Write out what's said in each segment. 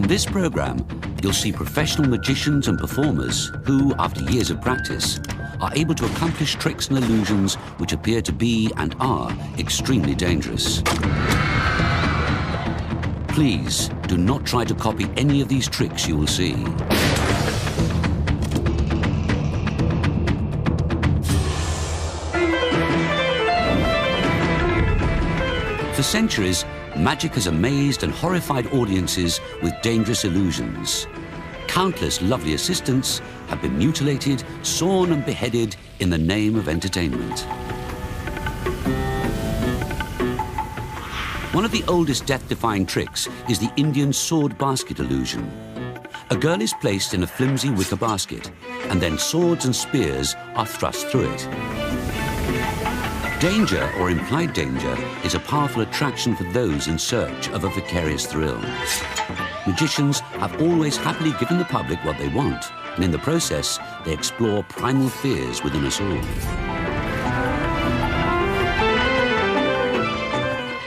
This program, you'll see professional magicians and performers who, after years of practice, are able to accomplish tricks and illusions which appear to be and are extremely dangerous. Please do not try to copy any of these tricks you will see. For centuries, magic has amazed and horrified audiences with dangerous illusions. Countless lovely assistants have been mutilated, sawn and beheaded in the name of entertainment. One of the oldest death-defying tricks is the Indian sword basket illusion. A girl is placed in a flimsy wicker basket, and then swords and spears are thrust through it. Danger, or implied danger, is a powerful attraction for those in search of a vicarious thrill. Magicians have always happily given the public what they want, and in the process, they explore primal fears within us all.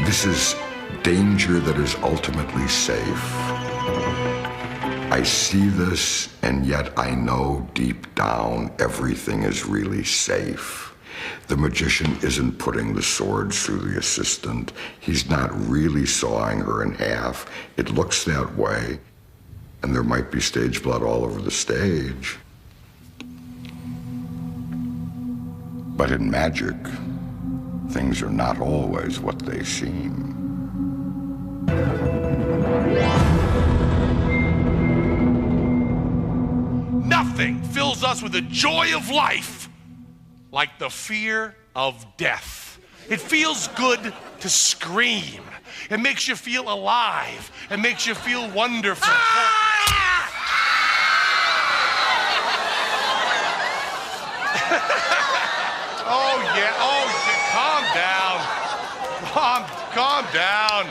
This is danger that is ultimately safe. I see this, and yet I know deep down everything is really safe. The magician isn't putting the swords through the assistant. He's not really sawing her in half. It looks that way, and there might be stage blood all over the stage. But in magic, things are not always what they seem. Nothing fills us with the joy of life like the fear of death. It feels good to scream. It makes you feel alive. It makes you feel wonderful. Oh yeah, calm down.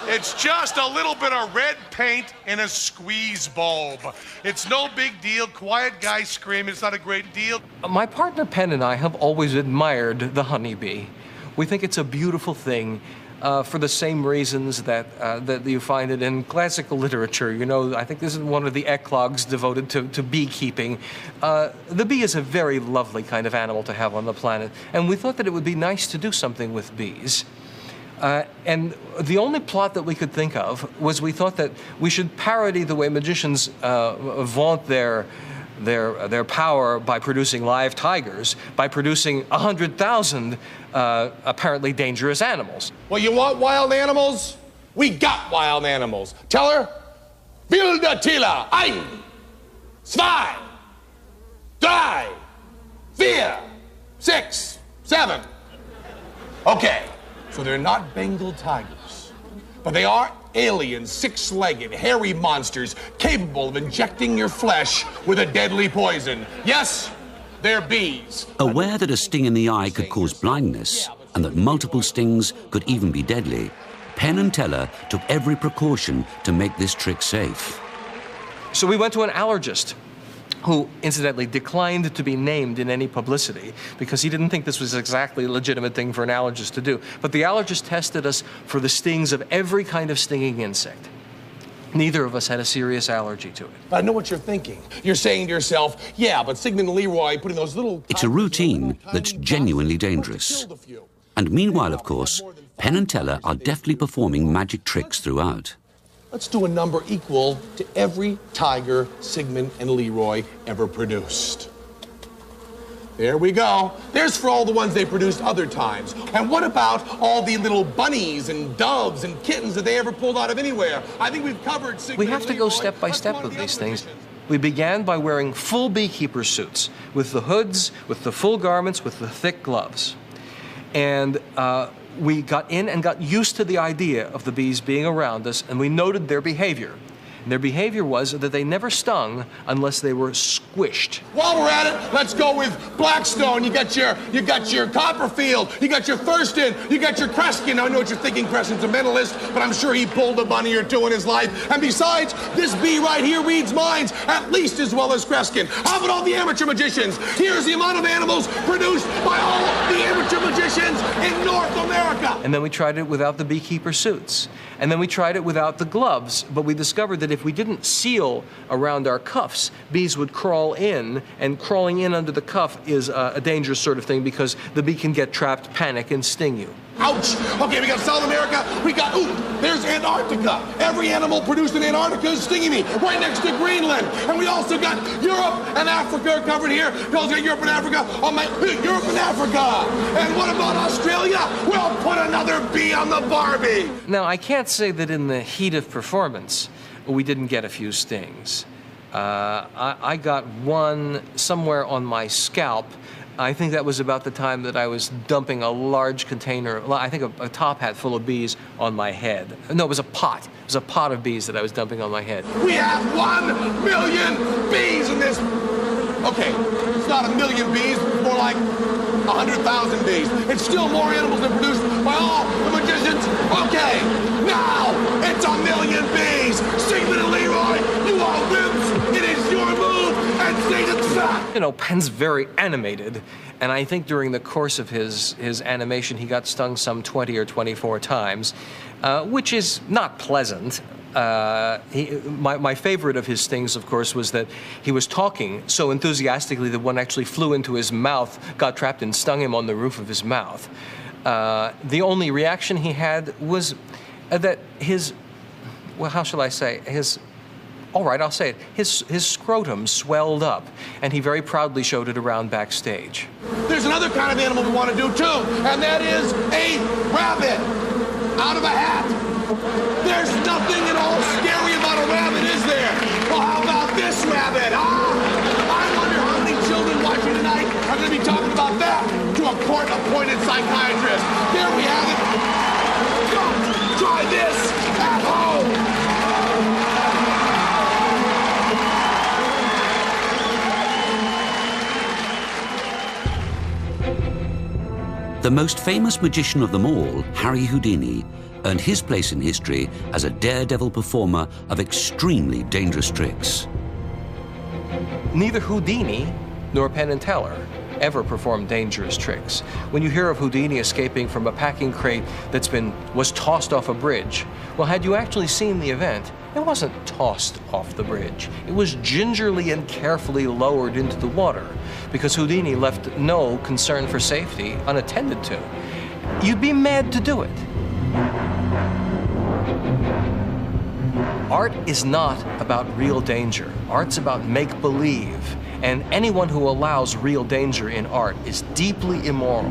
It's just a little bit of red paint in a squeeze bulb. It's no big deal. Quiet guy screaming, it's not a great deal. My partner Penn and I have always admired the honeybee. We think it's a beautiful thing for the same reasons that you find it in classical literature. You know, I think this is one of the eclogues devoted to beekeeping. The bee is a very lovely kind of animal to have on the planet, and we thought that it would be nice to do something with bees. And the only plot that we could think of was we thought that we should parody the way magicians vaunt their power by producing live tigers, by producing 100,000 apparently dangerous animals. Well, you want wild animals? We got wild animals. Tell her, Wilder Tiller, 1, 2, 3, 4, 6, 7. Okay. So they're not Bengal tigers, but they are alien, six-legged, hairy monsters capable of injecting your flesh with a deadly poison. Yes, they're bees. Aware that a sting in the eye could cause blindness and that multiple stings could even be deadly, Penn and Teller took every precaution to make this trick safe. So we went to an allergist, who incidentally declined to be named in any publicity because he didn't think this was exactly a legitimate thing for an allergist to do. But the allergist tested us for the stings of every kind of stinging insect. Neither of us had a serious allergy to it. I know what you're thinking. You're saying to yourself, yeah, but Sigmund and Leroy putting those little... It's a routine that's genuinely dangerous. And meanwhile, of course, Penn and Teller are deftly performing magic tricks throughout. Let's do a number equal to every tiger Sigmund and Leroy ever produced. There we go. There's for all the ones they produced other times. And what about all the little bunnies and doves and kittens that they ever pulled out of anywhere? I think we've covered Sigmund We have to go step by step with these things. We began by wearing full beekeeper suits, with the hoods, with the full garments, with the thick gloves. And we got in and got used to the idea of the bees being around us, and we noted their behavior. And their behavior was that they never stung unless they were squished. While we're at it, let's go with Blackstone. You got your Copperfield, you got your Thurston, you got your Kreskin. I know what you're thinking, Kreskin's a mentalist, but I'm sure he pulled a bunny or two in his life. And besides, this bee right here reads minds at least as well as Kreskin. How about all the amateur magicians? Here's the amount of animals produced by all the amateur magicians. magicians in North America. And then we tried it without the beekeeper suits. And then we tried it without the gloves, but we discovered that if we didn't seal around our cuffs, bees would crawl in, and crawling in under the cuff is a dangerous sort of thing because the bee can get trapped, panic, and sting you. Ouch! Okay, we got South America, we got, ooh, there's Antarctica. Every animal produced in Antarctica is stinging me, right next to Greenland. And we also got Europe and Africa covered here. We also got Europe and Africa on my, Europe and Africa. And what about Australia? We'll put another bee on the Barbie. Now, I can't say that in the heat of performance, we didn't get a few stings. I got one somewhere on my scalp. I think that was about the time that I was dumping a large container, I think a top hat full of bees on my head. No, it was a pot. It was a pot of bees that I was dumping on my head. We have 1 million bees in this. Okay, it's not 1 million bees, it's more like 100,000 bees. It's still more animals than produced by all the magicians. Okay, now it's 1 million bees. Sigmund and Leroy, you are wimps. It is your move, and Satan's shot. You know, Penn's very animated, and I think during the course of his animation, he got stung some 20 or 24 times, which is not pleasant. My favorite of his stings, of course, was that he was talking so enthusiastically that one actually flew into his mouth, got trapped, and stung him on the roof of his mouth. The only reaction he had was that his, well, how shall I say, all right, I'll say it, his scrotum swelled up, and he very proudly showed it around backstage. There's another kind of animal we want to do, too, and that is a rabbit out of a hat. There's nothing at all scary about a rabbit, is there? Well, how about this rabbit, huh? I wonder how many children watching tonight are going to be talking about that to a court-appointed psychiatrist. There we have it. Don't try this at home. The most famous magician of them all, Harry Houdini, earned his place in history as a daredevil performer of extremely dangerous tricks. Neither Houdini nor Penn and Teller ever performed dangerous tricks. When you hear of Houdini escaping from a packing crate that was tossed off a bridge, well, had you actually seen the event, it wasn't tossed off the bridge. It was gingerly and carefully lowered into the water because Houdini left no concern for safety unattended to. You'd be mad to do it. Art is not about real danger. Art's about make-believe. And anyone who allows real danger in art is deeply immoral.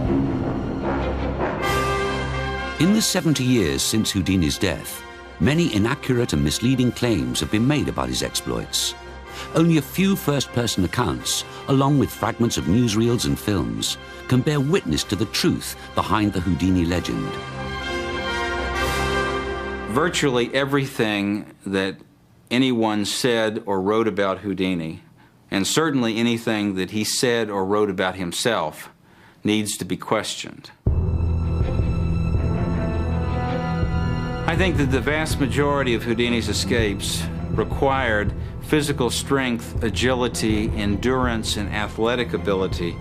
In the 70 years since Houdini's death, many inaccurate and misleading claims have been made about his exploits. Only a few first-person accounts, along with fragments of newsreels and films, can bear witness to the truth behind the Houdini legend. Virtually everything that anyone said or wrote about Houdini, and certainly anything that he said or wrote about himself, needs to be questioned. I think that the vast majority of Houdini's escapes required physical strength, agility, endurance, and athletic ability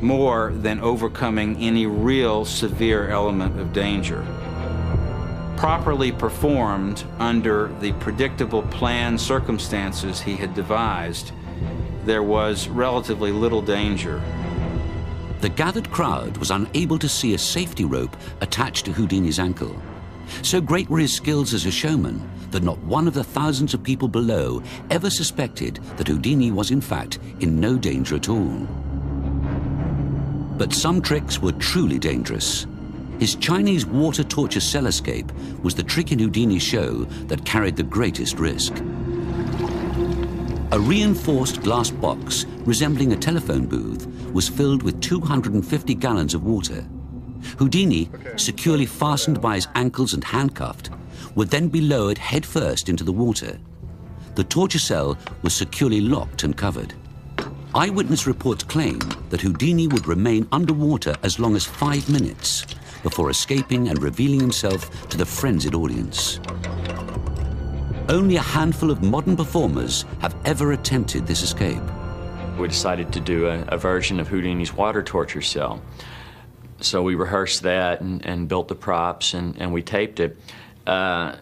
more than overcoming any real severe element of danger. Properly performed under the predictable planned circumstances he had devised, there was relatively little danger. The gathered crowd was unable to see a safety rope attached to Houdini's ankle. So great were his skills as a showman that not one of the thousands of people below ever suspected that Houdini was in fact in no danger at all. But some tricks were truly dangerous. His Chinese water torture cell escape was the trick in Houdini's show that carried the greatest risk. A reinforced glass box resembling a telephone booth was filled with 250 gallons of water. Houdini, securely fastened by his ankles and handcuffed, would then be lowered headfirst into the water. The torture cell was securely locked and covered. Eyewitness reports claim that Houdini would remain underwater as long as 5 minutes before escaping and revealing himself to the frenzied audience. Only a handful of modern performers have ever attempted this escape. We decided to do a version of Houdini's water torture cell. So we rehearsed that and built the props, and we taped it. And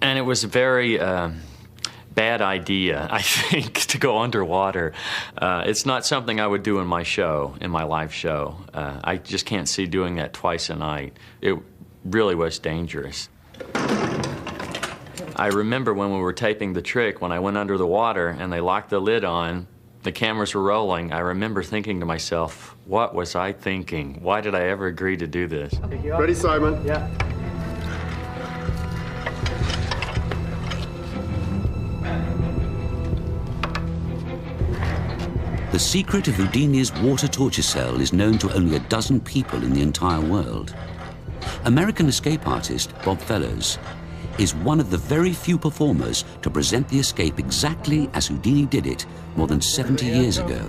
it was a very bad idea, I think, to go underwater. It's not something I would do in my show, in my live show. I just can't see doing that twice a night. It really was dangerous. I remember when we were taping the trick, when I went under the water and they locked the lid on, the cameras were rolling, I remember thinking to myself, what was I thinking? Why did I ever agree to do this? Ready, Simon? Yeah. The secret of Houdini's water torture cell is known to only a dozen people in the entire world. American escape artist Bob Fellows is one of the very few performers to present the escape exactly as Houdini did it more than 70 years ago.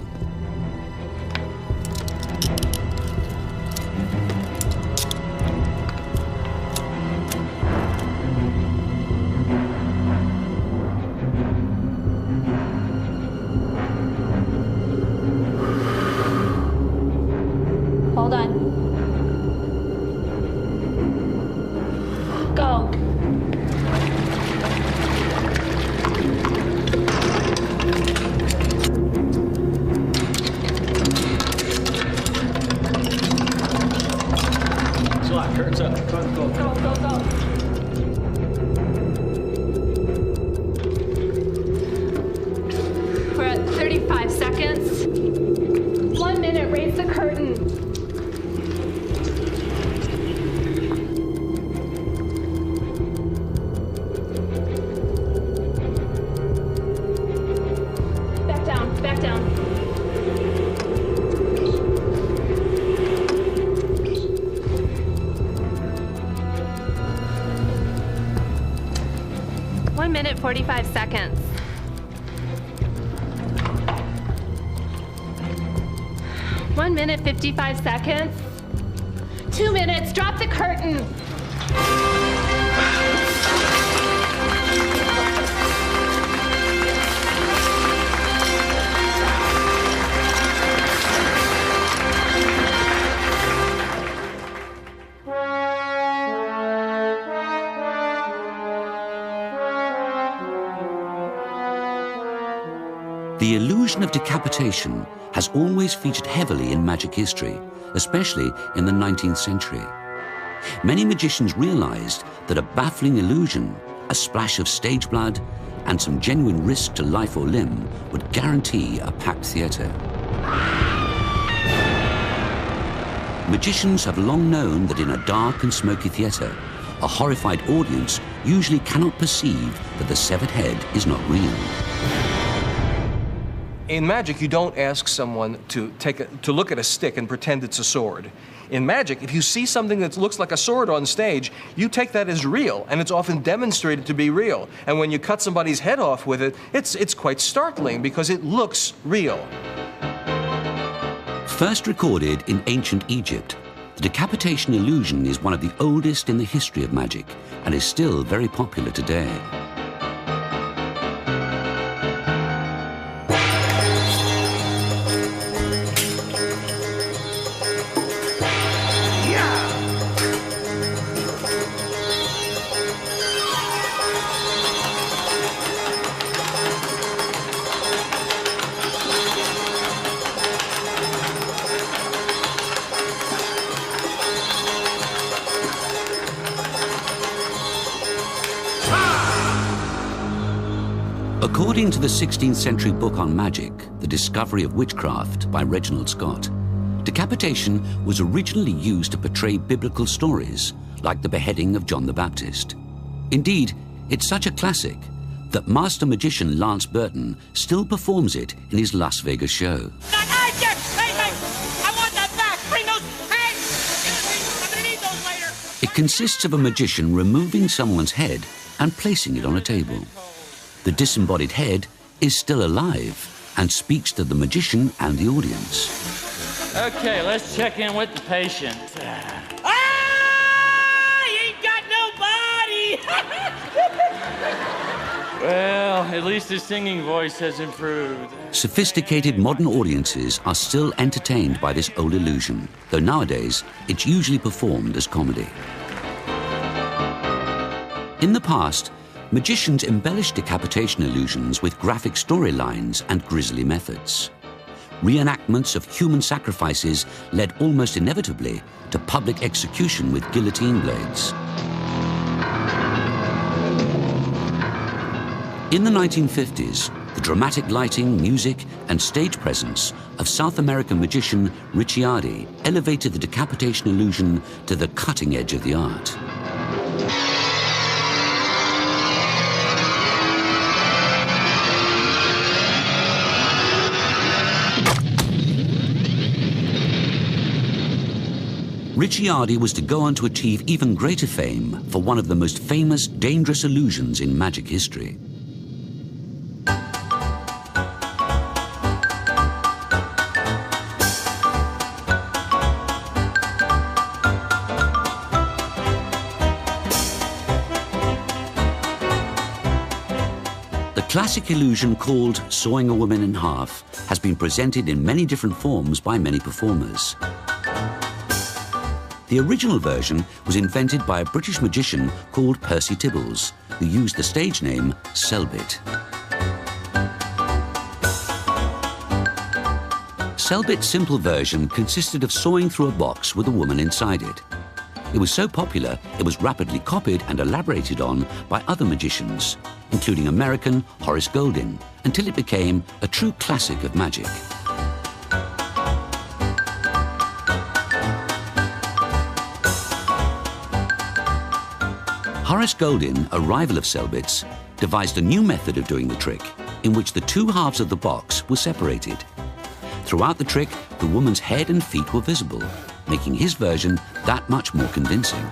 Hold on. Go. Curtains up. Go, go. Go, go, go. We're at 35 seconds. 1 minute, raise the curtain. Back down, back down. One minute, 45 seconds. 1 minute, 55 seconds. 2 minutes, drop the curtain. The illusion of decapitation has always featured heavily in magic history, especially in the 19th century. Many magicians realized that a baffling illusion, a splash of stage blood, and some genuine risk to life or limb would guarantee a packed theater. Magicians have long known that in a dark and smoky theater, a horrified audience usually cannot perceive that the severed head is not real. In magic, you don't ask someone to look at a stick and pretend it's a sword. In magic, if you see something that looks like a sword on stage, you take that as real, and it's often demonstrated to be real. And when you cut somebody's head off with it, it's quite startling because it looks real. First recorded in ancient Egypt, the decapitation illusion is one of the oldest in the history of magic and is still very popular today. According to the 16th century book on magic, The Discovery of Witchcraft by Reginald Scott, decapitation was originally used to portray biblical stories, like the beheading of John the Baptist. Indeed, it's such a classic that master magician Lance Burton still performs it in his Las Vegas show. It consists of a magician removing someone's head and placing it on a table. The disembodied head is still alive and speaks to the magician and the audience. Okay, let's check in with the patient. He ain't got no body! Well, at least his singing voice has improved. Sophisticated modern audiences are still entertained by this old illusion, though nowadays it's usually performed as comedy. In the past, magicians embellished decapitation illusions with graphic storylines and grisly methods. Reenactments of human sacrifices led almost inevitably to public execution with guillotine blades. In the 1950s, the dramatic lighting, music, and stage presence of South American magician Ricciardi elevated the decapitation illusion to the cutting edge of the art. Ricciardi was to go on to achieve even greater fame for one of the most famous, dangerous illusions in magic history. The classic illusion called sawing a woman in half has been presented in many different forms by many performers. The original version was invented by a British magician called Percy Tibbles, who used the stage name Selbit. Selbit's simple version consisted of sawing through a box with a woman inside it. It was so popular, it was rapidly copied and elaborated on by other magicians, including American Horace Goldin, until it became a true classic of magic. Horace Goldin, a rival of Selbit's, devised a new method of doing the trick, in which the two halves of the box were separated. Throughout the trick, the woman's head and feet were visible, making his version that much more convincing.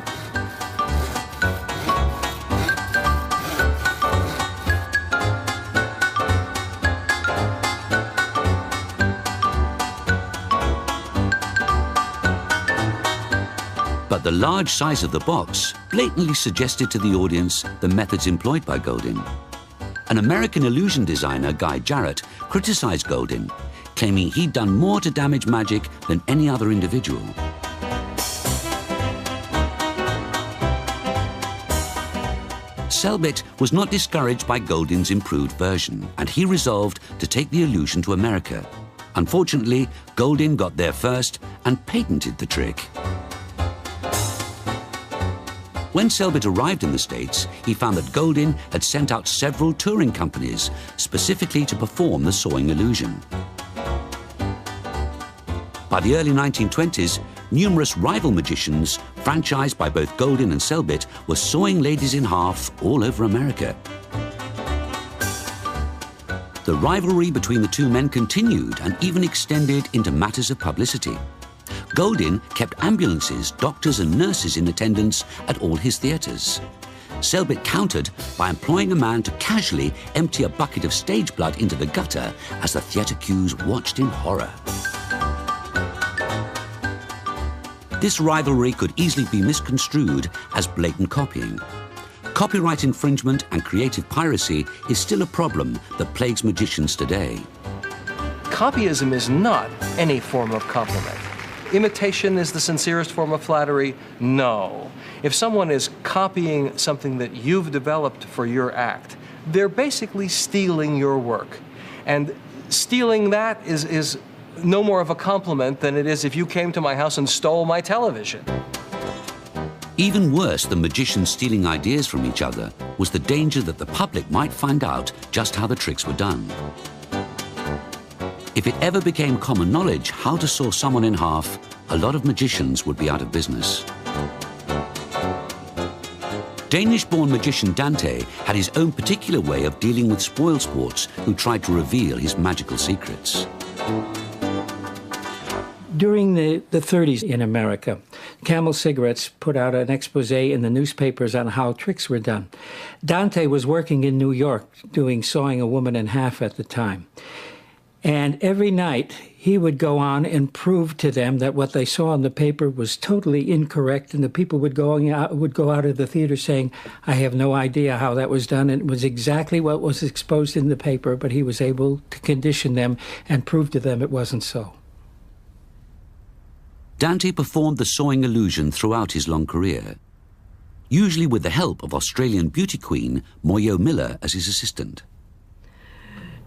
But the large size of the box blatantly suggested to the audience the methods employed by Goldin. An American illusion designer, Guy Jarrett, criticized Goldin, claiming he'd done more to damage magic than any other individual. Selbit was not discouraged by Goldin's improved version, and he resolved to take the illusion to America. Unfortunately, Goldin got there first and patented the trick. When Selbit arrived in the States, he found that Goldin had sent out several touring companies specifically to perform the sawing illusion. By the early 1920s, numerous rival magicians, franchised by both Goldin and Selbit, were sawing ladies in half all over America. The rivalry between the two men continued and even extended into matters of publicity. Goldin kept ambulances, doctors and nurses in attendance at all his theatres. Selbit countered by employing a man to casually empty a bucket of stage blood into the gutter as the theatre queues watched in horror. This rivalry could easily be misconstrued as blatant copying. Copyright infringement and creative piracy is still a problem that plagues magicians today. Copyism is not any form of compliment. Imitation is the sincerest form of flattery? No. If someone is copying something that you've developed for your act, they're basically stealing your work. And stealing that is no more of a compliment than it is if you came to my house and stole my television. Even worse than magicians stealing ideas from each other was the danger that the public might find out just how the tricks were done. If it ever became common knowledge how to saw someone in half, a lot of magicians would be out of business. Danish-born magician Dante had his own particular way of dealing with spoilsports who tried to reveal his magical secrets. During the 30s in America, Camel Cigarettes put out an expose in the newspapers on how tricks were done. Dante was working in New York doing sawing a woman in half at the time. And every night, he would go on and prove to them that what they saw in the paper was totally incorrect, and the people would go out of the theater saying, I have no idea how that was done, and it was exactly what was exposed in the paper, but he was able to condition them and prove to them it wasn't so. Dante performed the sawing illusion throughout his long career, usually with the help of Australian beauty queen Moyo Miller as his assistant.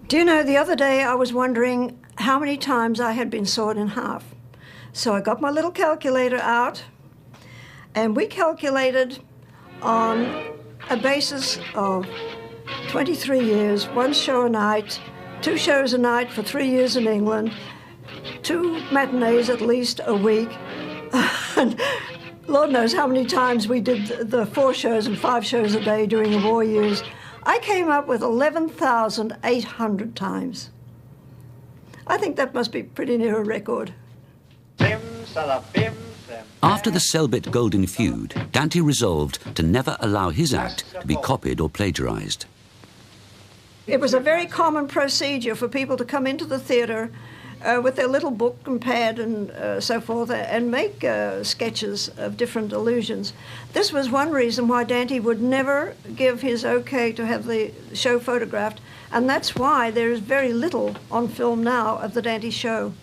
Do you know, the other day I was wondering how many times I had been sawed in half. So I got my little calculator out, and we calculated on a basis of 23 years, 1 show a night, 2 shows a night for 3 years in England, 2 matinees at least a week, and Lord knows how many times we did the 4 shows and 5 shows a day during the war years. I came up with 11,800 times. I think that must be pretty near a record. After the Selbit Golden feud, Dante resolved to never allow his act to be copied or plagiarized. It was a very common procedure for people to come into the theater with their little book and pad and so forth, and make sketches of different illusions. This was one reason why Dante would never give his okay to have the show photographed, and that's why there is very little on film now of the Dante show.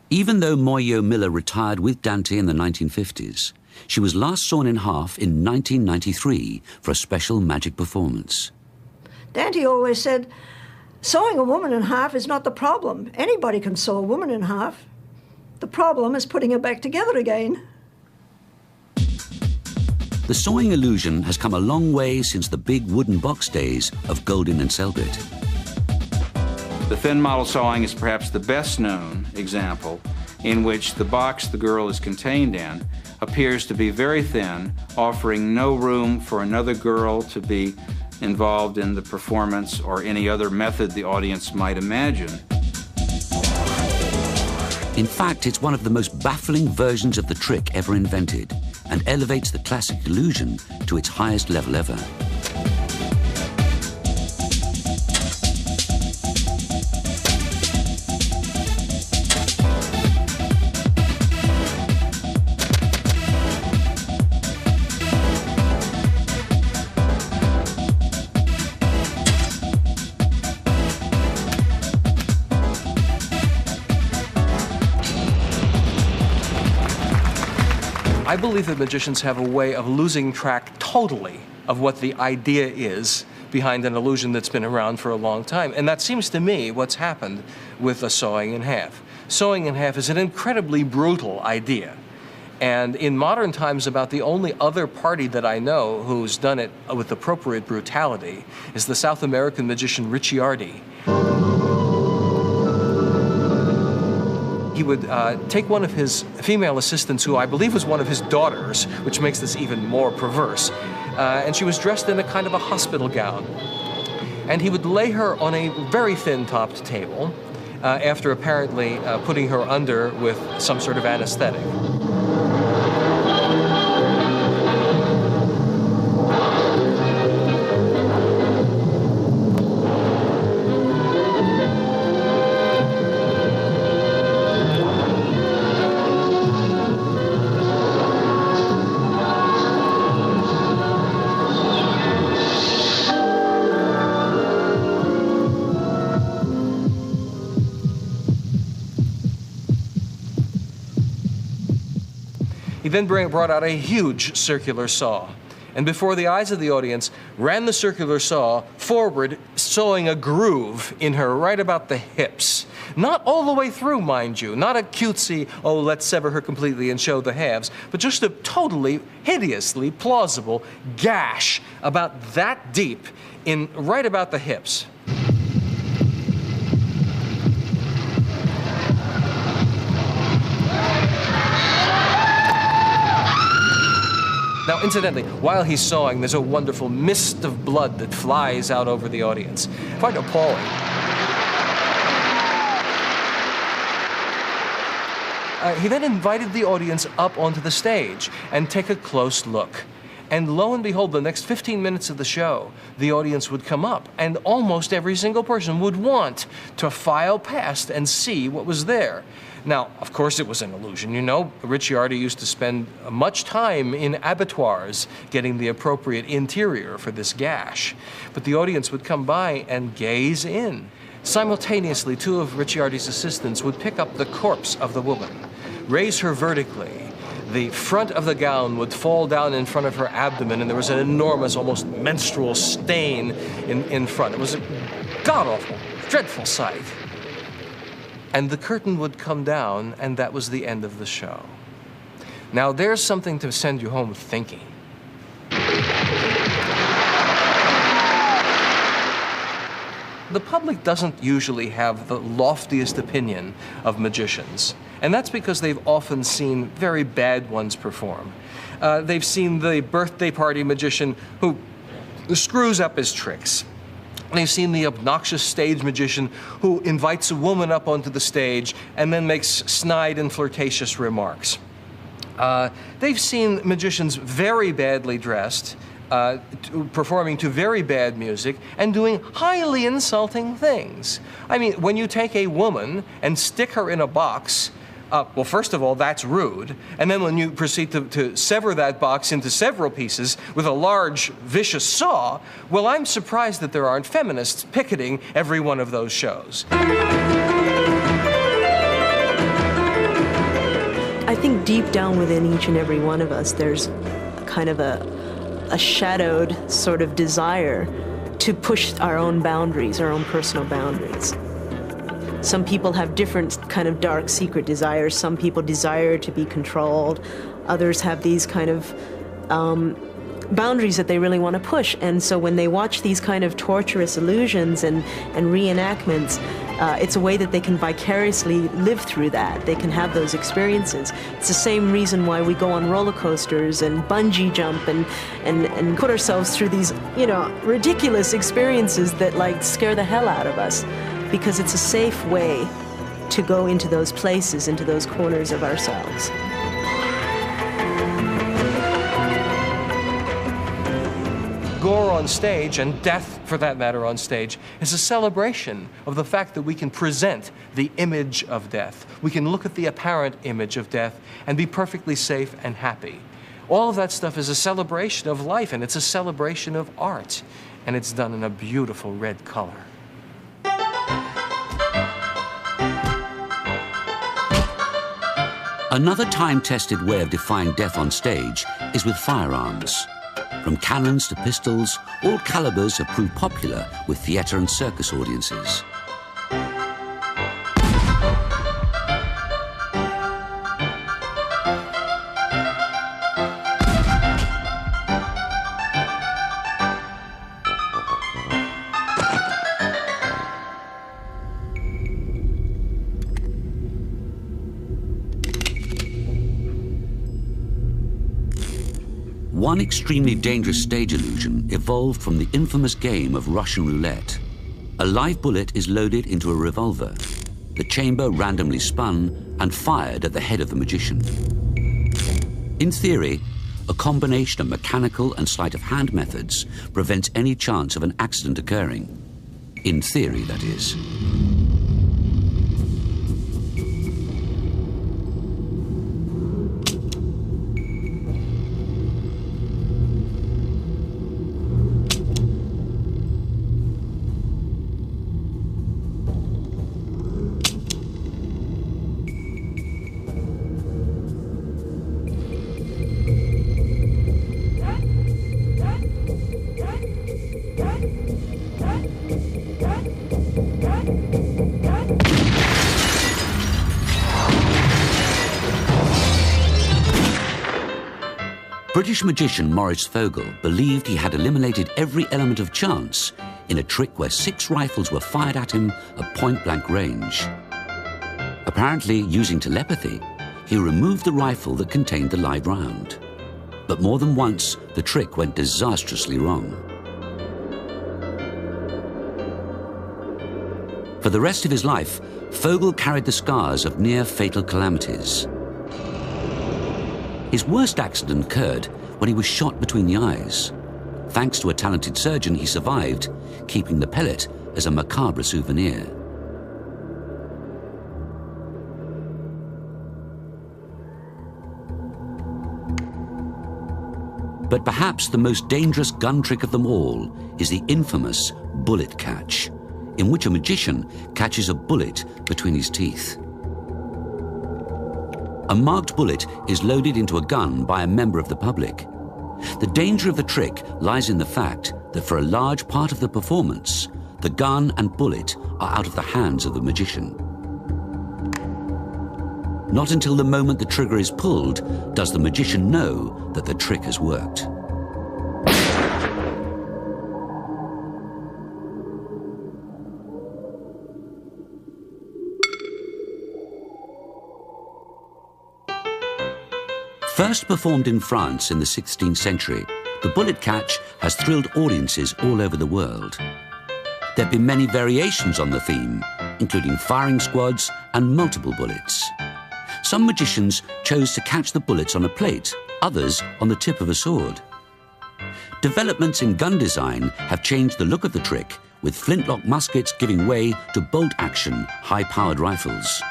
Even though Moyo Miller retired with Dante in the 1950s, she was last sawn in half in 1993 for a special magic performance. Dante always said, sawing a woman in half is not the problem. Anybody can saw a woman in half. The problem is putting her back together again. The sawing illusion has come a long way since the big wooden box days of Goldin and Selbit. The thin model sawing is perhaps the best known example in which the box the girl is contained in appears to be very thin, offering no room for another girl to be involved in the performance or any other method the audience might imagine. In fact, it's one of the most baffling versions of the trick ever invented and elevates the classic illusion to its highest level ever. I believe that magicians have a way of losing track totally of what the idea is behind an illusion that's been around for a long time. And that seems to me what's happened with the sawing in half. Sawing in half is an incredibly brutal idea. And in modern times, about the only other party that I know who's done it with appropriate brutality is the South American magician Ricciardi. He would take one of his female assistants, who I believe was one of his daughters, which makes this even more perverse, and she was dressed in a kind of a hospital gown. And he would lay her on a very thin-topped table, after apparently putting her under with some sort of anesthetic. He then brought out a huge circular saw, and before the eyes of the audience, ran the circular saw forward, sawing a groove in her right about the hips. Not all the way through, mind you, not a cutesy, oh, let's sever her completely and show the halves, but just a totally, hideously plausible gash about that deep in right about the hips. Now, incidentally, while he's sawing, there's a wonderful mist of blood that flies out over the audience. Quite appalling. He then invited the audience up onto the stage and take a close look. And lo and behold, the next 15 minutes of the show, the audience would come up, and almost every single person would want to file past and see what was there. Now, of course, it was an illusion. You know, Ricciardi used to spend much time in abattoirs getting the appropriate interior for this gash. But the audience would come by and gaze in. Simultaneously, two of Ricciardi's assistants would pick up the corpse of the woman, raise her vertically. The front of the gown would fall down in front of her abdomen, and there was an enormous, almost menstrual stain in front. It was a god-awful, dreadful sight. And the curtain would come down, and that was the end of the show. Now, there's something to send you home thinking. The public doesn't usually have the loftiest opinion of magicians, and that's because they've often seen very bad ones perform. They've seen the birthday party magician who screws up his tricks. They've seen the obnoxious stage magician who invites a woman up onto the stage and then makes snide and flirtatious remarks. They've seen magicians very badly dressed, performing to very bad music and doing highly insulting things. I mean, when you take a woman and stick her in a box, well, first of all, that's rude. And then when you proceed to sever that box into several pieces with a large, vicious saw, well, I'm surprised that there aren't feminists picketing every one of those shows. I think deep down within each and every one of us, there's kind of a shadowed sort of desire to push our own boundaries, our own personal boundaries. Some people have different kind of dark secret desires. Some people desire to be controlled. Others have these kind of boundaries that they really want to push. And so when they watch these kind of torturous illusions and reenactments, it's a way that they can vicariously live through that. They can have those experiences. It's the same reason why we go on roller coasters and bungee jump and put ourselves through these, you know, ridiculous experiences that like scare the hell out of us. Because it's a safe way to go into those places, into those corners of ourselves. Gore on stage, and death for that matter on stage, is a celebration of the fact that we can present the image of death. We can look at the apparent image of death and be perfectly safe and happy. All of that stuff is a celebration of life, and it's a celebration of art. And it's done in a beautiful red color. Another time-tested way of defying death on stage is with firearms. From cannons to pistols, all calibers have proved popular with theatre and circus audiences. One extremely dangerous stage illusion evolved from the infamous game of Russian roulette. A live bullet is loaded into a revolver, the chamber randomly spun and fired at the head of the magician. In theory, a combination of mechanical and sleight of hand methods prevents any chance of an accident occurring. In theory, that is. British magician Maurice Vogel believed he had eliminated every element of chance in a trick where 6 rifles were fired at him at point-blank range. Apparently, using telepathy, he removed the rifle that contained the live round. But more than once, the trick went disastrously wrong. For the rest of his life, Vogel carried the scars of near-fatal calamities. His worst accident occurred when he was shot between the eyes. Thanks to a talented surgeon, he survived, keeping the pellet as a macabre souvenir. But perhaps the most dangerous gun trick of them all is the infamous bullet catch, in which a magician catches a bullet between his teeth. A marked bullet is loaded into a gun by a member of the public. The danger of the trick lies in the fact that for a large part of the performance, the gun and bullet are out of the hands of the magician. Not until the moment the trigger is pulled does the magician know that the trick has worked. First performed in France in the 16th century, the bullet catch has thrilled audiences all over the world. There have been many variations on the theme, including firing squads and multiple bullets. Some magicians chose to catch the bullets on a plate, others on the tip of a sword. Developments in gun design have changed the look of the trick, with flintlock muskets giving way to bolt-action, high-powered rifles.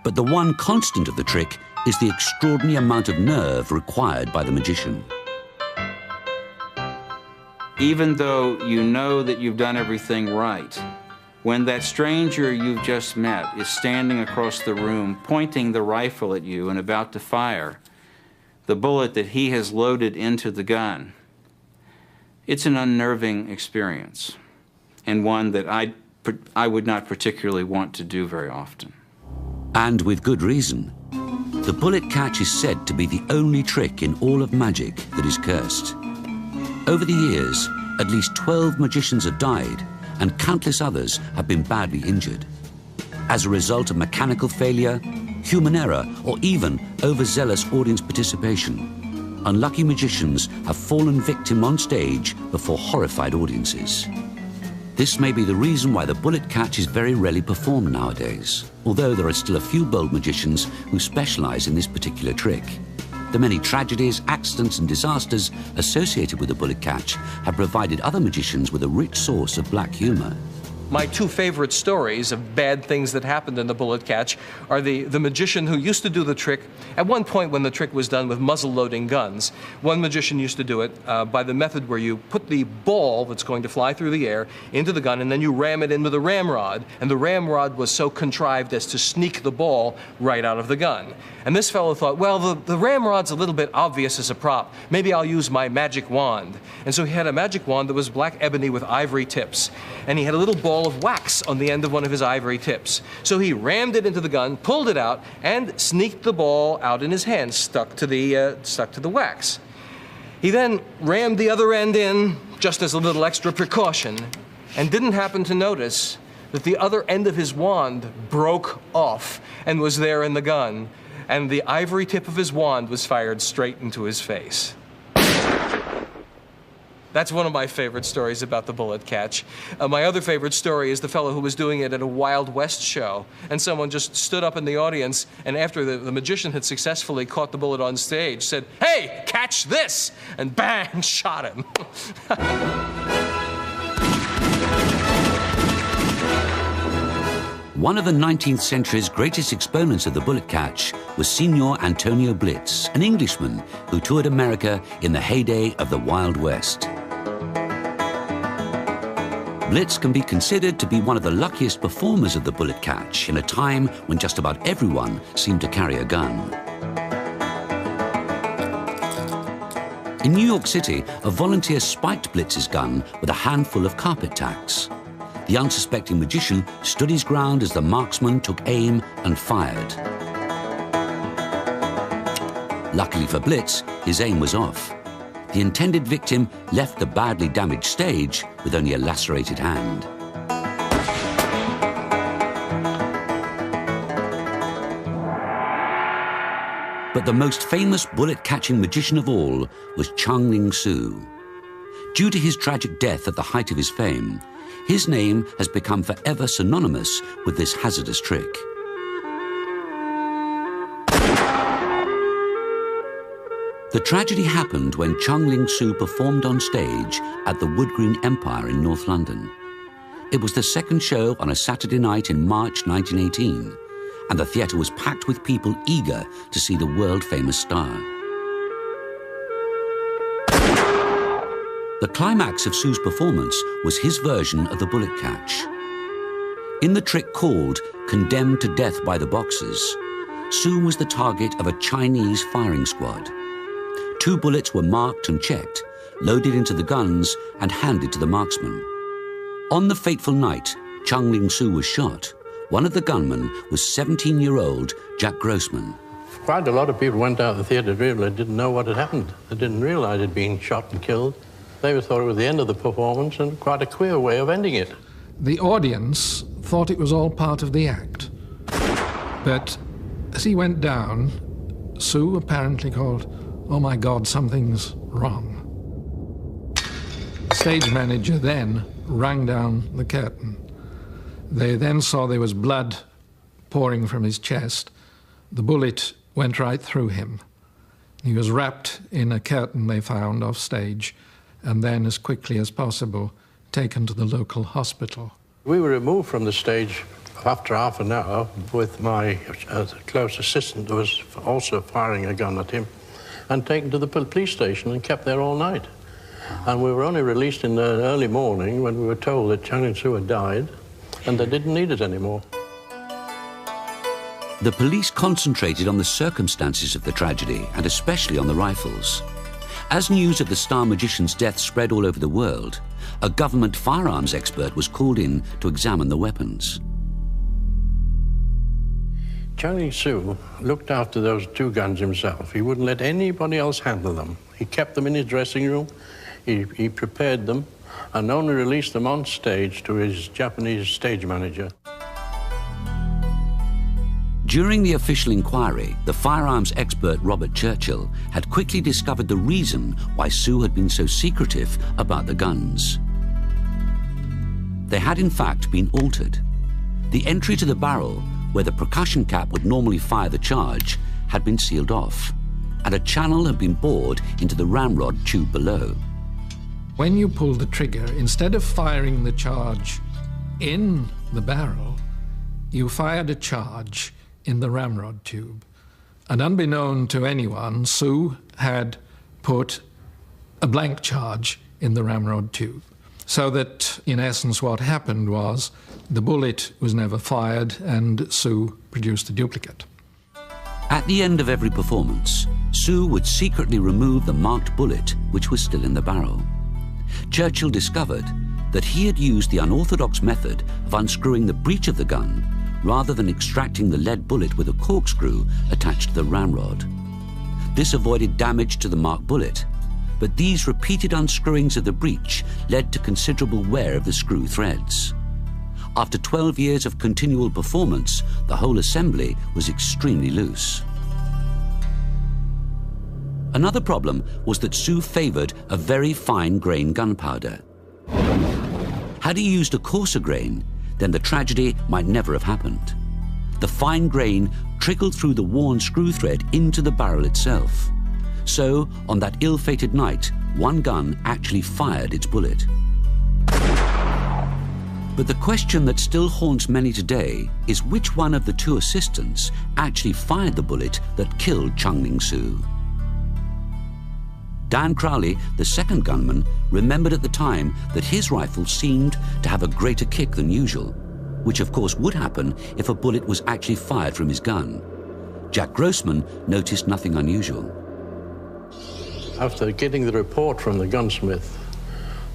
But the one constant of the trick is the extraordinary amount of nerve required by the magician. Even though you know that you've done everything right, when that stranger you've just met is standing across the room, pointing the rifle at you and about to fire the bullet that he has loaded into the gun, it's an unnerving experience, and one that I would not particularly want to do very often. And with good reason. The bullet catch is said to be the only trick in all of magic that is cursed. Over the years, at least 12 magicians have died, and countless others have been badly injured. As a result of mechanical failure, human error, or even overzealous audience participation, unlucky magicians have fallen victim on stage before horrified audiences. This may be the reason why the bullet catch is very rarely performed nowadays, although there are still a few bold magicians who specialize in this particular trick. The many tragedies, accidents, and disasters associated with the bullet catch have provided other magicians with a rich source of black humor. My two favorite stories of bad things that happened in the bullet catch are the magician who used to do the trick. At one point when the trick was done with muzzle-loading guns, one magician used to do it by the method where you put the ball that's going to fly through the air into the gun, and then you ram it in with a ramrod, and the ramrod was so contrived as to sneak the ball right out of the gun. And this fellow thought, well, the ramrod's a little bit obvious as a prop. Maybe I'll use my magic wand. And so he had a magic wand that was black ebony with ivory tips, and he had a little ball of wax on the end of one of his ivory tips. So he rammed it into the gun, pulled it out, and sneaked the ball out in his hand, stuck to the wax. He then rammed the other end in, just as a little extra precaution, and didn't happen to notice that the other end of his wand broke off and was there in the gun, and the ivory tip of his wand was fired straight into his face. That's one of my favorite stories about the bullet catch. My other favorite story is the fellow who was doing it at a Wild West show, and someone just stood up in the audience, and after the magician had successfully caught the bullet on stage, said, "Hey, catch this!" and bang, shot him. One of the 19th century's greatest exponents of the bullet catch was Signor Antonio Blitz, an Englishman who toured America in the heyday of the Wild West. Blitz can be considered to be one of the luckiest performers of the bullet catch in a time when just about everyone seemed to carry a gun. In New York City, a volunteer spiked Blitz's gun with a handful of carpet tacks. The unsuspecting magician stood his ground as the marksman took aim and fired. Luckily for Blitz, his aim was off. The intended victim left the badly damaged stage with only a lacerated hand. But the most famous bullet-catching magician of all was Chung Ling Soo. Due to his tragic death at the height of his fame, his name has become forever synonymous with this hazardous trick. The tragedy happened when Chung Ling-soo performed on stage at the Wood Green Empire in North London. It was the second show on a Saturday night in March 1918, and the theatre was packed with people eager to see the world-famous star. The climax of Sue's performance was his version of the bullet catch. In the trick called Condemned to Death by the Boxers, Sue was the target of a Chinese firing squad. 2 bullets were marked and checked, loaded into the guns and handed to the marksman. On the fateful night Chung Ling-soo was shot, one of the gunmen was 17-year-old Jack Grossman. Quite a lot of people went out of the theatre really didn't know what had happened. They didn't realise he'd been shot and killed. They thought it was the end of the performance and quite a queer way of ending it. The audience thought it was all part of the act. But as he went down, Sue apparently called, "Oh my God, something's wrong." The stage manager then rang down the curtain. They then saw there was blood pouring from his chest. The bullet went right through him. He was wrapped in a curtain they found off stage, and then as quickly as possible taken to the local hospital. We were removed from the stage after half an hour with my close assistant who was also firing a gun at him, and taken to the police station and kept there all night. And we were only released in the early morning when we were told that Chung Ling-soo had died and they didn't need it anymore. The police concentrated on the circumstances of the tragedy and especially on the rifles. As news of the star magician's death spread all over the world, a government firearms expert was called in to examine the weapons. Chung Ling-soo looked after those 2 guns himself. He wouldn't let anybody else handle them. He kept them in his dressing room, he prepared them, and only released them on stage to his Japanese stage manager. During the official inquiry, the firearms expert Robert Churchill had quickly discovered the reason why Sue had been so secretive about the guns. They had in fact been altered. The entry to the barrel, where the percussion cap would normally fire the charge, had been sealed off, and a channel had been bored into the ramrod tube below. When you pulled the trigger, instead of firing the charge in the barrel, you fired a charge in the ramrod tube. And unbeknown to anyone, Sue had put a blank charge in the ramrod tube. So that, in essence, what happened was the bullet was never fired and Sue produced a duplicate. At the end of every performance, Sue would secretly remove the marked bullet which was still in the barrel. Churchill discovered that he had used the unorthodox method of unscrewing the breech of the gun rather than extracting the lead bullet with a corkscrew attached to the ramrod. This avoided damage to the marked bullet, but these repeated unscrewings of the breech led to considerable wear of the screw threads. After 12 years of continual performance, the whole assembly was extremely loose. Another problem was that Sue favored a very fine grain gunpowder. Had he used a coarser grain, then the tragedy might never have happened. The fine grain trickled through the worn screw thread into the barrel itself. So, on that ill-fated night, one gun actually fired its bullet. But the question that still haunts many today is which one of the 2 assistants actually fired the bullet that killed Chung Ling-soo. Dan Crowley, the second gunman, remembered at the time that his rifle seemed to have a greater kick than usual, which of course would happen if a bullet was actually fired from his gun. Jack Grossman noticed nothing unusual. After getting the report from the gunsmith,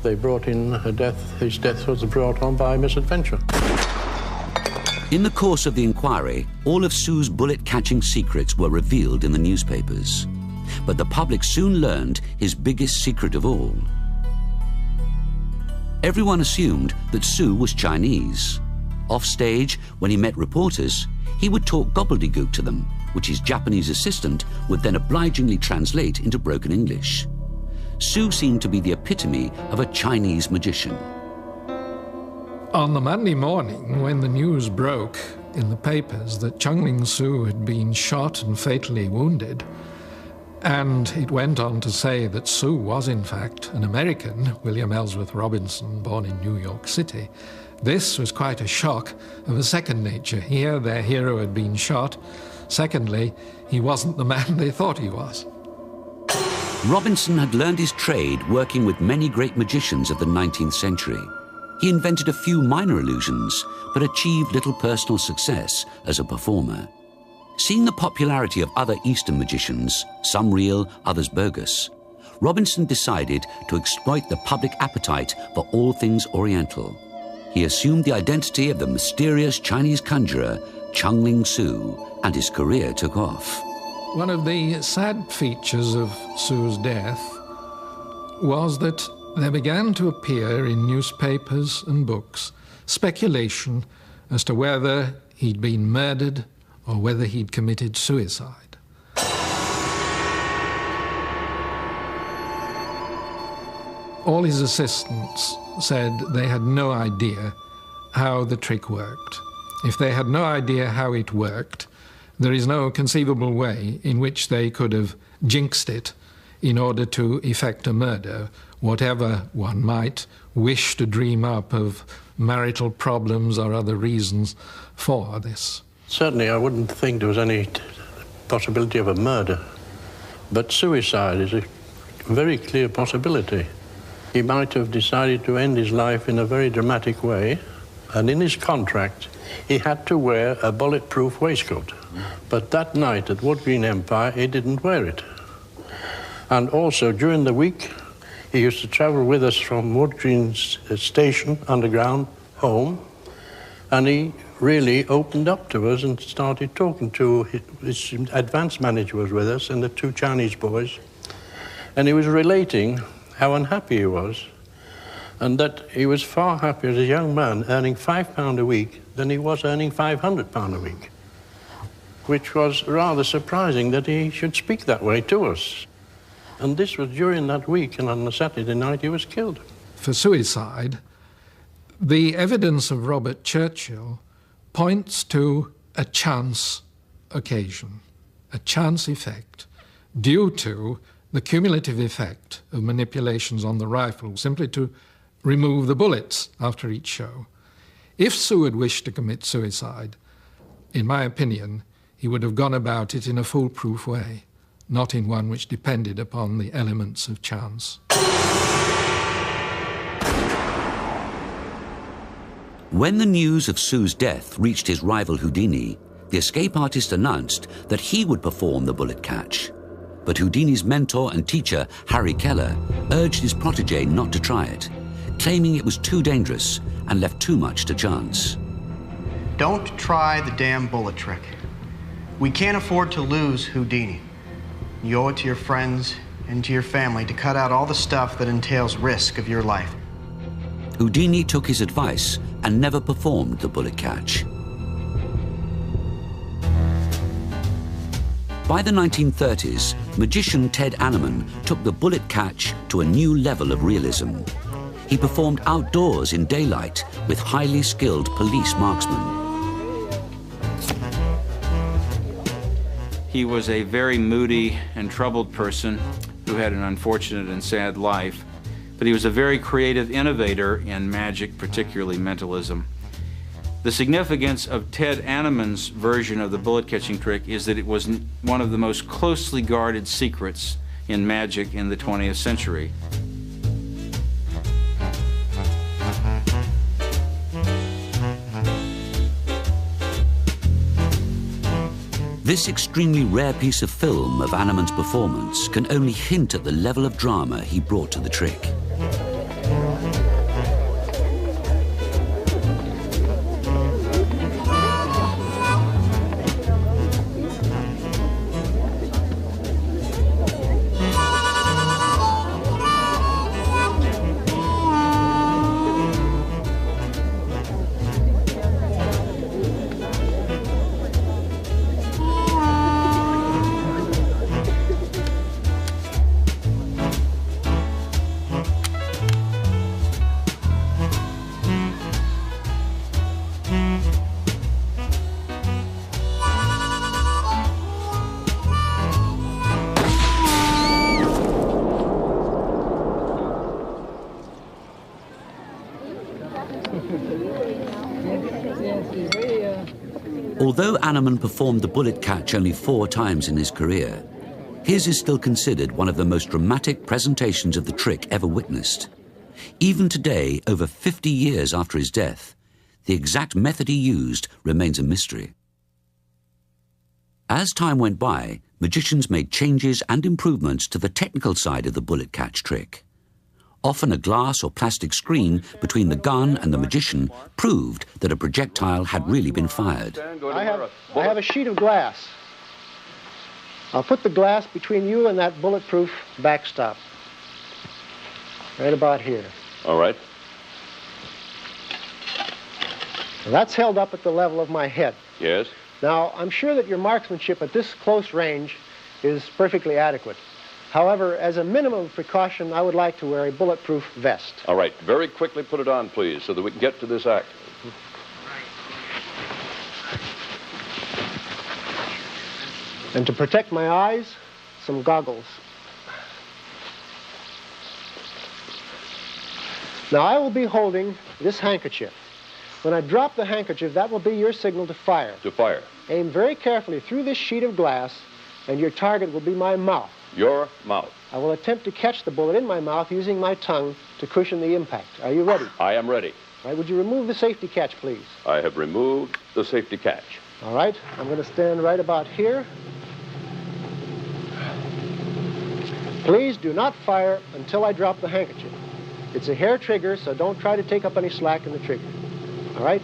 they brought in a death. His death was brought on by misadventure. In the course of the inquiry, all of Sue's bullet-catching secrets were revealed in the newspapers. But the public soon learned his biggest secret of all. Everyone assumed that Sue was Chinese. Off stage, when he met reporters, he would talk gobbledygook to them, which his Japanese assistant would then obligingly translate into broken English. Sue seemed to be the epitome of a Chinese magician. On the Monday morning, when the news broke in the papers that Chung Ling-soo had been shot and fatally wounded, And it went on to say that Sue was, in fact, an American, William Ellsworth Robinson, born in New York City. This was quite a shock of a second nature. Here, their hero had been shot. Secondly, he wasn't the man they thought he was. Robinson had learned his trade working with many great magicians of the 19th century. He invented a few minor illusions, but achieved little personal success as a performer. Seeing the popularity of other Eastern magicians, some real, others bogus, Robinson decided to exploit the public appetite for all things Oriental. He assumed the identity of the mysterious Chinese conjurer, Chungling Su, and his career took off. One of the sad features of Sue's death was that there began to appear in newspapers and books speculation as to whether he'd been murdered or whether he'd committed suicide. All his assistants said they had no idea how the trick worked. If they had no idea how it worked, there is no conceivable way in which they could have jinxed it in order to effect a murder, whatever one might wish to dream up of marital problems or other reasons for this. Certainly, I wouldn't think there was any possibility of a murder, but suicide is a very clear possibility. He might have decided to end his life in a very dramatic way, and in his contract, he had to wear a bulletproof waistcoat. But that night at Wood Green Empire, he didn't wear it. And also, during the week, he used to travel with us from Wood Green Station, underground, home, and he really opened up to us and started talking to his advance manager was with us and the two Chinese boys. And he was relating how unhappy he was and that he was far happier as a young man earning £5 a week than he was earning £500 a week, which was rather surprising that he should speak that way to us. And this was during that week, and on the Saturday night he was killed. For suicide, the evidence of Robert Churchill points to a chance occasion, a chance effect, due to the cumulative effect of manipulations on the rifle, simply to remove the bullets after each show. If Sue had wished to commit suicide, in my opinion, he would have gone about it in a foolproof way, not in one which depended upon the elements of chance. When the news of Sue's death reached his rival Houdini, the escape artist announced that he would perform the bullet catch. But Houdini's mentor and teacher, Harry Keller, urged his protege not to try it, claiming it was too dangerous and left too much to chance. Don't try the damn bullet trick. We can't afford to lose Houdini. You owe it to your friends and to your family to cut out all the stuff that entails risk of your life. Houdini took his advice and never performed the bullet catch. By the 1930s, magician Ted Anneman took the bullet catch to a new level of realism. He performed outdoors in daylight with highly skilled police marksmen. He was a very moody and troubled person who had an unfortunate and sad life, but he was a very creative innovator in magic, particularly mentalism. The significance of Ted Anneman's version of the bullet catching trick is that it was one of the most closely guarded secrets in magic in the 20th century. This extremely rare piece of film of Anneman's performance can only hint at the level of drama he brought to the trick. Although Anneman performed the bullet catch only 4 times in his career, his is still considered one of the most dramatic presentations of the trick ever witnessed. Even today, over 50 years after his death, the exact method he used remains a mystery. As time went by, magicians made changes and improvements to the technical side of the bullet catch trick. Often a glass or plastic screen between the gun and the magician proved that a projectile had really been fired. I have a sheet of glass. I'll put the glass between you and that bulletproof backstop. Right about here. All right. That's held up at the level of my head. Yes. Now, I'm sure that your marksmanship at this close range is perfectly adequate. However, as a minimum precaution, I would like to wear a bulletproof vest. All right. Very quickly put it on, please, so that we can get to this act. And to protect my eyes, some goggles. Now, I will be holding this handkerchief. When I drop the handkerchief, that will be your signal to fire. To fire. Aim very carefully through this sheet of glass, and your target will be my mouth. Your mouth. I will attempt to catch the bullet in my mouth using my tongue to cushion the impact. Are you ready? I am ready. All right, would you remove the safety catch, please? I have removed the safety catch. All right, I'm going to stand right about here. Please do not fire until I drop the handkerchief. It's a hair trigger, so don't try to take up any slack in the trigger. All right?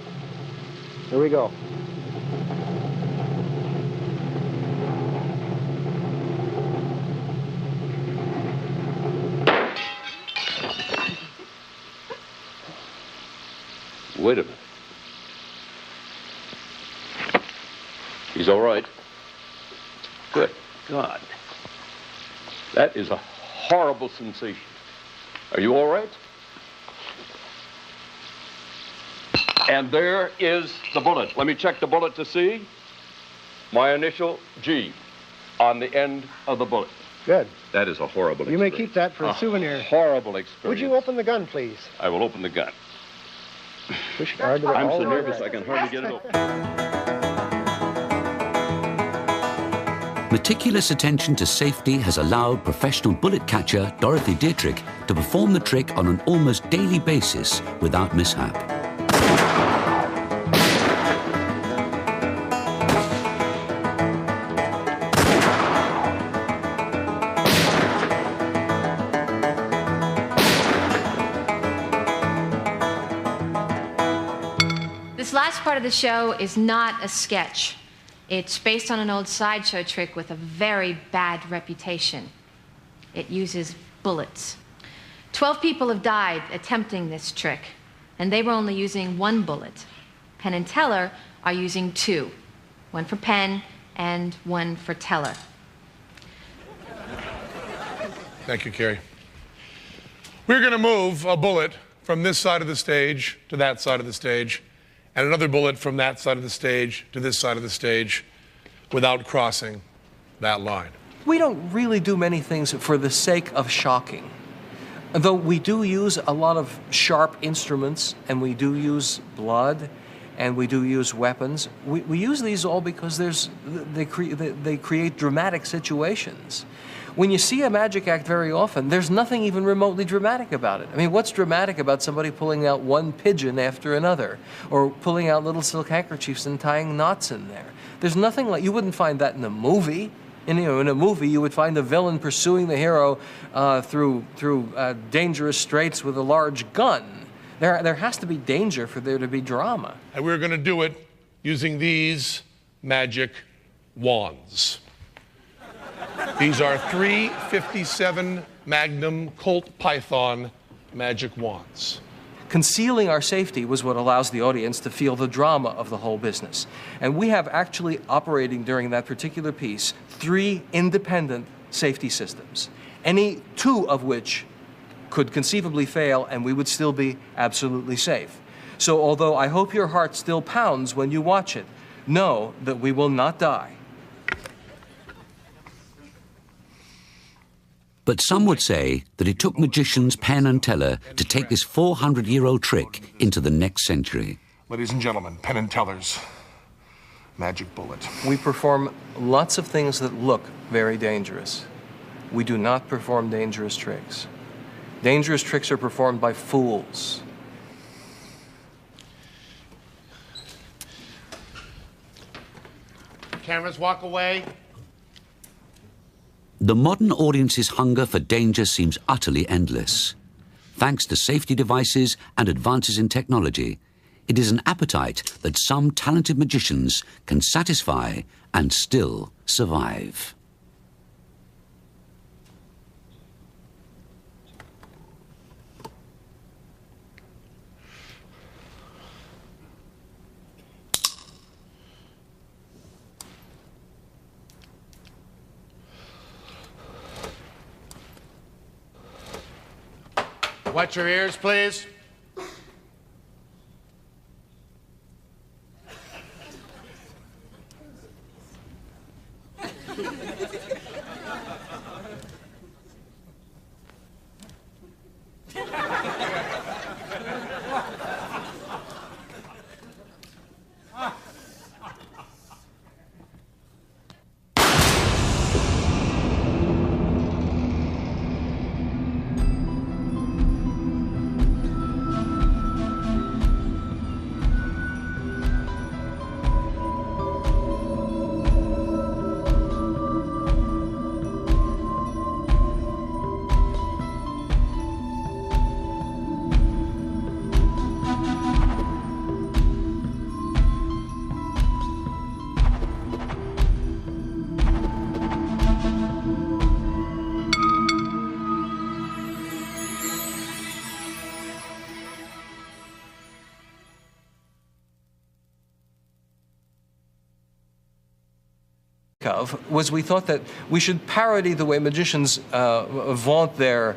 Here we go. Wait a minute. He's all right. Good God. That is a horrible sensation. Are you all right? And there is the bullet. Let me check the bullet to see. My initial G on the end of the bullet. Good. That is a horrible experience. You may keep that for a souvenir. Horrible experience. Would you open the gun, please? I will open the gun. Push hard. I'm so nervous I can hardly get it open. Meticulous attention to safety has allowed professional bullet catcher Dorothy Dietrich to perform the trick on an almost daily basis without mishap. This last part of the show is not a sketch. It's based on an old sideshow trick with a very bad reputation. It uses bullets. 12 people have died attempting this trick, and they were only using 1 bullet. Penn and Teller are using 2, 1 for Penn and 1 for Teller. Thank you, Carrie. We're going to move a bullet from this side of the stage to that side of the stage, and another bullet from that side of the stage to this side of the stage without crossing that line. We don't really do many things for the sake of shocking. Though we do use a lot of sharp instruments, and we do use blood, and we do use weapons. We use these all because they create dramatic situations. When you see a magic act very often, there's nothing even remotely dramatic about it. I mean, what's dramatic about somebody pulling out one pigeon after another, or pulling out little silk handkerchiefs and tying knots in there? There's nothing like, you wouldn't find that in a movie. In a movie, you would find the villain pursuing the hero through dangerous straits with a large gun. There has to be danger for there to be drama. And we're going to do it using these magic wands. These are 357 Magnum Colt Python magic wands. Concealing our safety was what allows the audience to feel the drama of the whole business. And we have actually operating during that particular piece 3 independent safety systems, any 2 of which could conceivably fail and we would still be absolutely safe. So although I hope your heart still pounds when you watch it, know that we will not die. But some would say that it took magicians Penn and Teller to take this 400-year-old trick into the next century. Ladies and gentlemen, Penn and Teller's magic bullet. We perform lots of things that look very dangerous. We do not perform dangerous tricks. Dangerous tricks are performed by fools. Cameras, walk away. The modern audience's hunger for danger seems utterly endless. Thanks to safety devices and advances in technology, it is an appetite that some talented magicians can satisfy and still survive. Wet your ears, please. Of was we thought that we should parody the way magicians vaunt their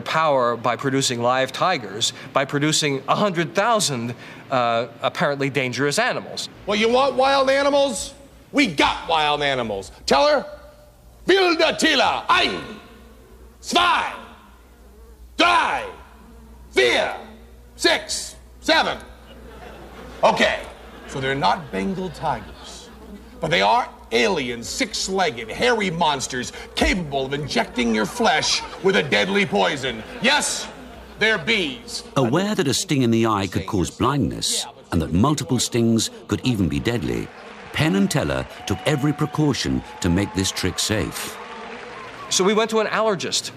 power by producing live tigers, by producing 100,000 apparently dangerous animals. Well, you want wild animals? We got wild animals. Tell her, Wilde Tiere, 1, 2, 3, 4, 6, 7. Okay, so they're not Bengal tigers, but they are alien, six-legged, hairy monsters capable of injecting your flesh with a deadly poison. Yes, they're bees. Aware that a sting in the eye could cause blindness and that multiple stings could even be deadly, Penn and Teller took every precaution to make this trick safe. So we went to an allergist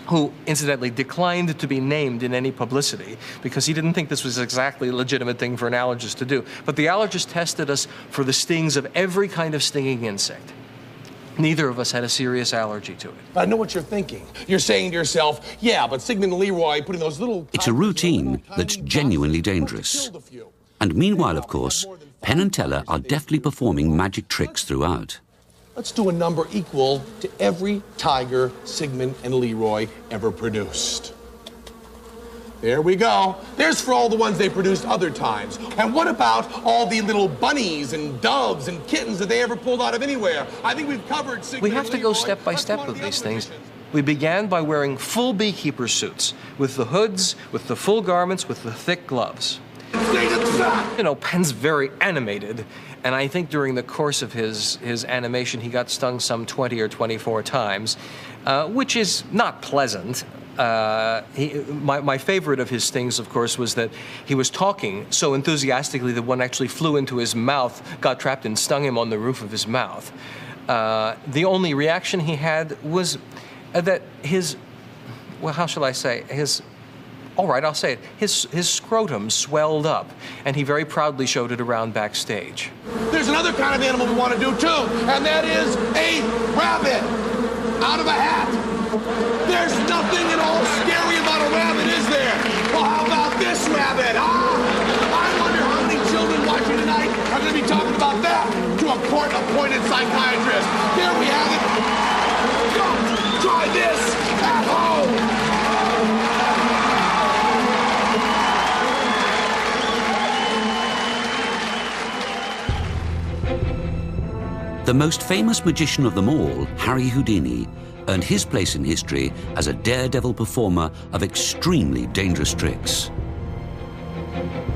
who incidentally declined to be named in any publicity because he didn't think this was exactly a legitimate thing for an allergist to do. But the allergist tested us for the stings of every kind of stinging insect. Neither of us had a serious allergy to it. I know what you're thinking. You're saying to yourself, yeah, but Sigmund and Leroy putting those little... It's a routine that's genuinely dangerous. And meanwhile, of course, Penn and Teller are deftly performing magic tricks throughout. Let's do a number equal to every tiger Sigmund and Leroy ever produced. There we go. There's for all the ones they produced other times. And what about all the little bunnies and doves and kittens that they ever pulled out of anywhere? I think we've covered Sigmund. We have to go step by step with these things. We began by wearing full beekeeper suits, with the hoods, with the full garments, with the thick gloves. You know, Penn's very animated, and I think during the course of his animation, he got stung some 20 or 24 times, which is not pleasant. My favorite of his stings, of course, was that he was talking so enthusiastically that one actually flew into his mouth, got trapped, and stung him on the roof of his mouth. The only reaction he had was that his, well, how shall I say, all right, I'll say it. His scrotum swelled up, and he very proudly showed it around backstage. There's another kind of animal we want to do, too, and that is a rabbit out of a hat. There's nothing at all scary about a rabbit, is there? Well, how about this rabbit, huh? I wonder how many children watching tonight are going to be talking about that to a court-appointed psychiatrist. There we have it. Don't try this at home. The most famous magician of them all, Harry Houdini, earned his place in history as a daredevil performer of extremely dangerous tricks.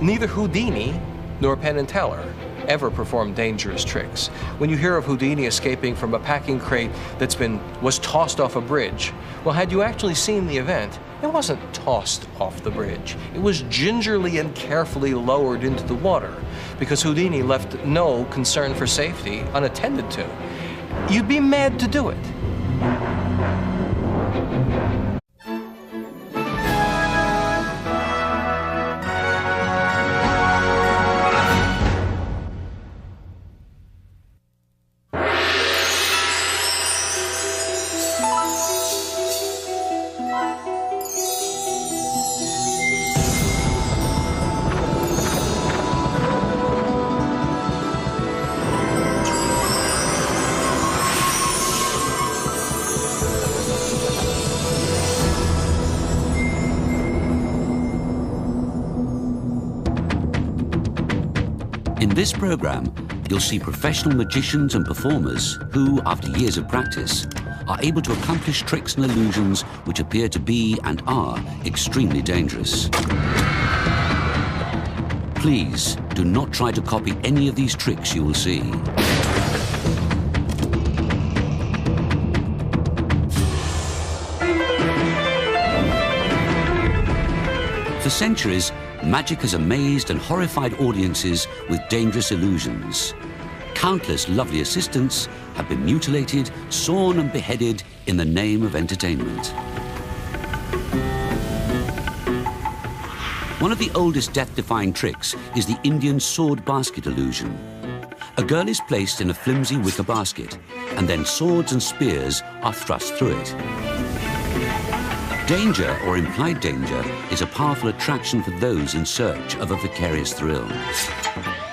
Neither Houdini nor Penn and Teller ever perform dangerous tricks. When you hear of Houdini escaping from a packing crate was tossed off a bridge, well, had you actually seen the event, it wasn't tossed off the bridge. It was gingerly and carefully lowered into the water because Houdini left no concern for safety unattended to. You'd be mad to do it. In this program, you'll see professional magicians and performers who, after years of practice, are able to accomplish tricks and illusions which appear to be and are extremely dangerous. Please do not try to copy any of these tricks you will see. For centuries, magic has amazed and horrified audiences with dangerous illusions. Countless lovely assistants have been mutilated, sawn and beheaded in the name of entertainment. One of the oldest death-defying tricks is the Indian sword basket illusion. A girl is placed in a flimsy wicker basket, and then swords and spears are thrust through it. Danger, or implied danger, is a powerful attraction for those in search of a vicarious thrill.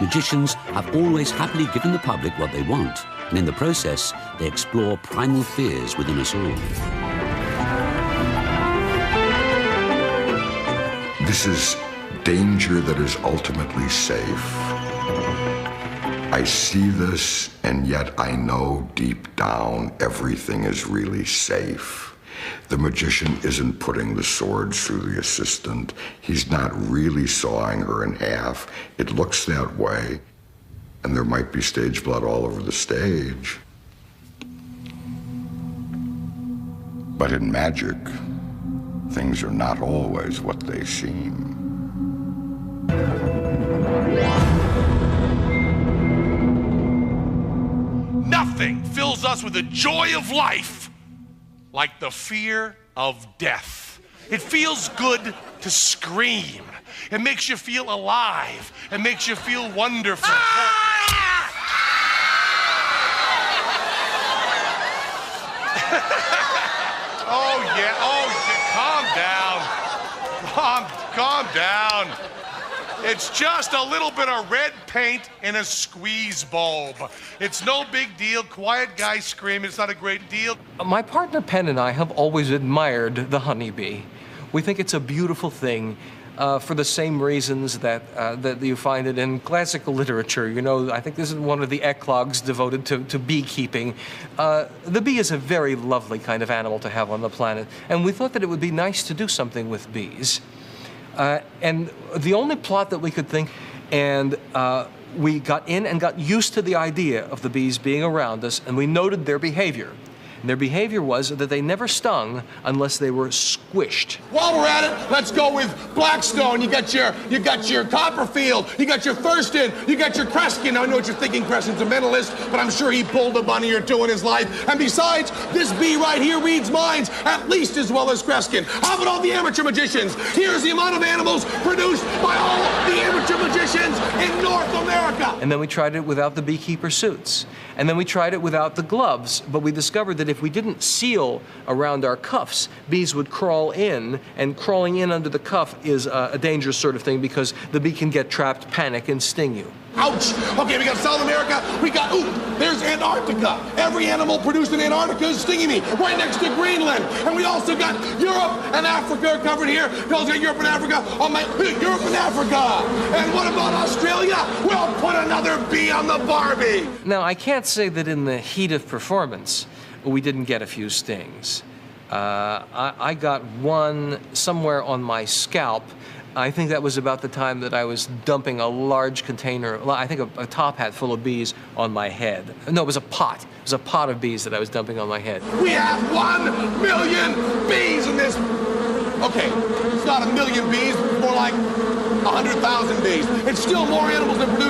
Magicians have always happily given the public what they want, and in the process, they explore primal fears within us all. This is danger that is ultimately safe. I see this, and yet I know deep down everything is really safe. The magician isn't putting the swords through the assistant. He's not really sawing her in half. It looks that way, and there might be stage blood all over the stage. But in magic, things are not always what they seem. Nothing fills us with the joy of life like the fear of death. It feels good to scream. It makes you feel alive. It makes you feel wonderful. Oh yeah, calm down. It's just a little bit of red paint in a squeeze bulb. It's no big deal. Quiet guy screaming, it's not a great deal. My partner Penn and I have always admired the honeybee. We think it's a beautiful thing for the same reasons that you find it in classical literature. You know, I think this is one of the eclogues devoted to beekeeping. The bee is a very lovely kind of animal to have on the planet, and we thought that it would be nice to do something with bees. And the only plot that we could think, and we got in and got used to the idea of the bees being around us, and we noted their behavior. And their behavior was that they never stung unless they were squished. While we're at it, let's go with Blackstone. You got your Copperfield, you got your Thurston, you got your Kreskin. I know what you're thinking, Kreskin's a mentalist, but I'm sure he pulled a bunny or two in his life. And besides, this bee right here reads minds at least as well as Kreskin. How about all the amateur magicians? Here's the amount of animals produced by all the amateur magicians in North America. And then we tried it without the beekeeper suits. And then we tried it without the gloves, but we discovered that if we didn't seal around our cuffs, bees would crawl in, and crawling in under the cuff is a dangerous sort of thing because the bee can get trapped, panic, and sting you. Ouch! Okay, we got South America, we got, there's Antarctica. Every animal produced in Antarctica is stinging me, right next to Greenland. And we also got Europe and Africa covered here. We also got Europe and Africa on my, Europe and Africa. And what about Australia? We'll put another bee on the Barbie. Now, I can't say that in the heat of performance, we didn't get a few stings. I got one somewhere on my scalp, I think that was about the time that I was dumping a large container, I think a top hat full of bees on my head. No, it was a pot. It was a pot of bees that I was dumping on my head. We have 1 million bees in this. Okay, it's not 1 million bees, it's more like 100,000 bees. It's still more animals than produce